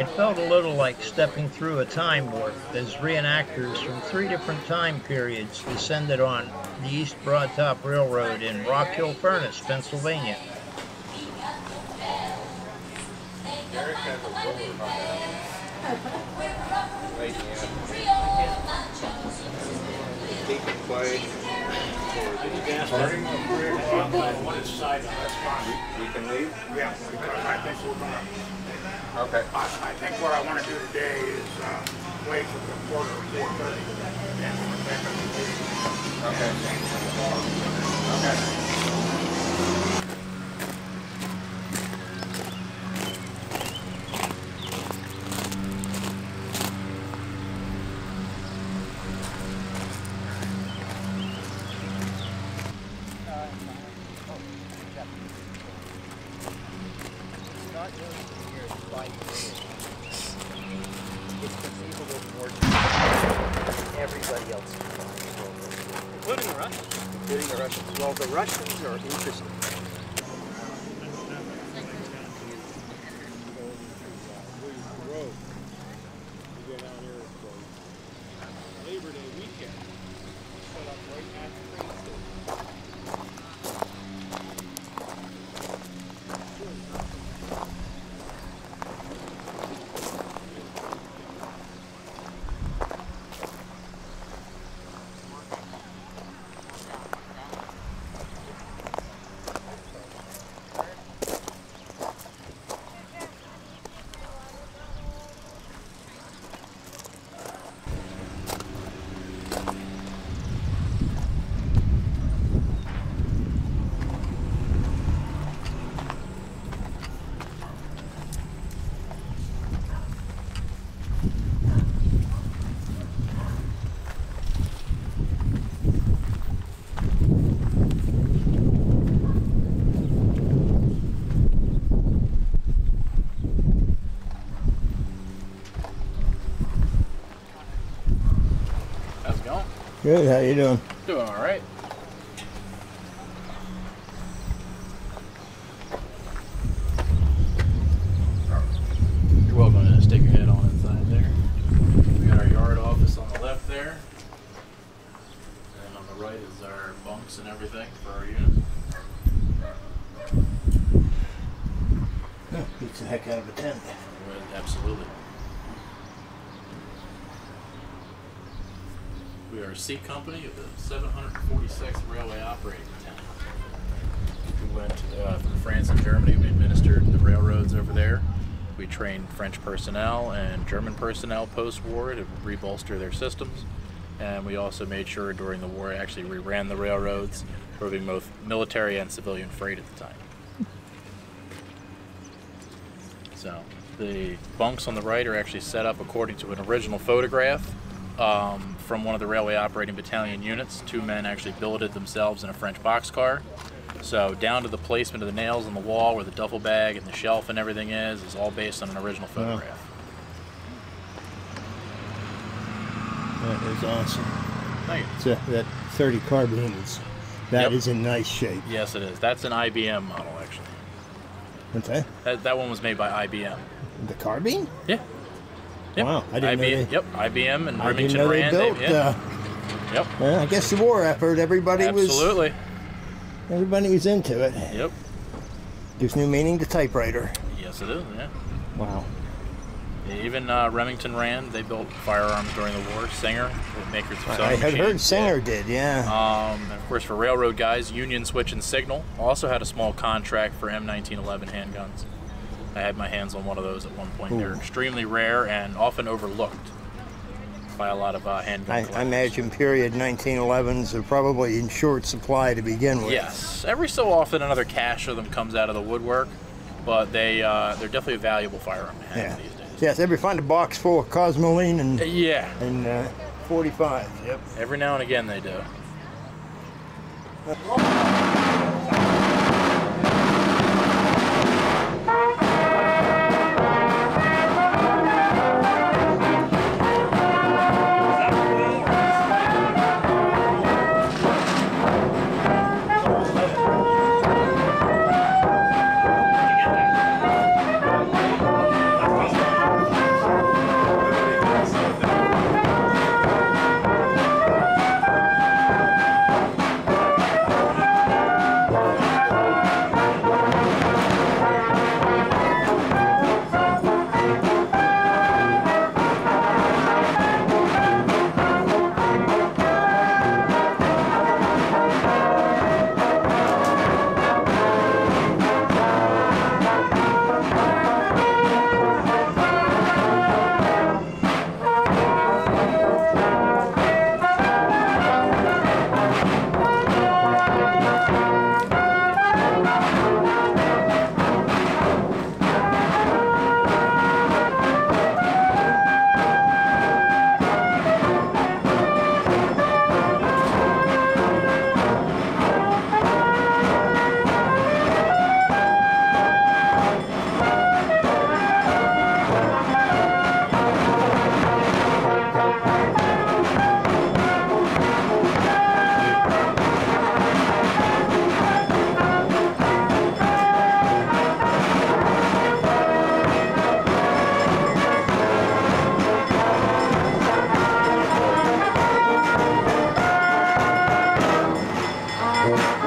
It felt a little like stepping through a time warp as reenactors from 3 different time periods descended on the East Broadtop Railroad in Rockhill Furnace, Pennsylvania. Derek has a roller right here. Take and play. One side, that's fine. We can leave? Yeah, because I think we're going to. Okay. I think what I want to do today is wait for the quarter of 4:30. And we're back up to Okay. Everybody else, including the Russians. Including the Russians. Well, the Russians are interesting. Labor Day weekend. Set up right at the train station. Good, how you doing? Doing all right. You're welcome to stick your head on inside there. We got our yard office on the left there. And on the right is our bunks and everything for our unit. Oh, beats the heck out of a tent. Absolutely. We are a C company of the 746th Railway Operating Battalion. We went from France and Germany. We administered the railroads over there. We trained French personnel and German personnel post-war to rebolster their systems. And we also made sure during the war, actually, we ran the railroads, moving both military and civilian freight at the time. So the bunks on the right are actually set up according to an original photograph from one of the Railway Operating Battalion units. 2 men actually billeted themselves in a French boxcar. So down to the placement of the nails on the wall, where the duffel bag and the shelf and everything is all based on an original photograph. That is awesome. Thank you. So that 30 carbine is in nice shape. Yes, it is. That's an IBM model, actually. What's that? That one was made by IBM. The carbine? Yeah. Yep. Wow, I didn't know they... Yep, IBM and I Remington didn't know Rand. they built, Yep. Well, I guess the war effort, everybody was into it. Yep. Gives new meaning to typewriter. Yes, it is, yeah. Wow. Even Remington Rand, they built firearms during the war. Singer, the makers of sewing I had machines. heard Singer did, yeah. And of course, for railroad guys, Union Switch and Signal also had a small contract for M1911 handguns. I had my hands on one of those at one point. They're extremely rare and often overlooked by a lot of handgun collectors. I imagine period 1911s are probably in short supply to begin with. Yes. Every so often another cache of them comes out of the woodwork, but they're definitely a valuable firearm to have these days. Yes, ever find a box full of Cosmoline and and 45? Yep. Every now and again they do. Bye.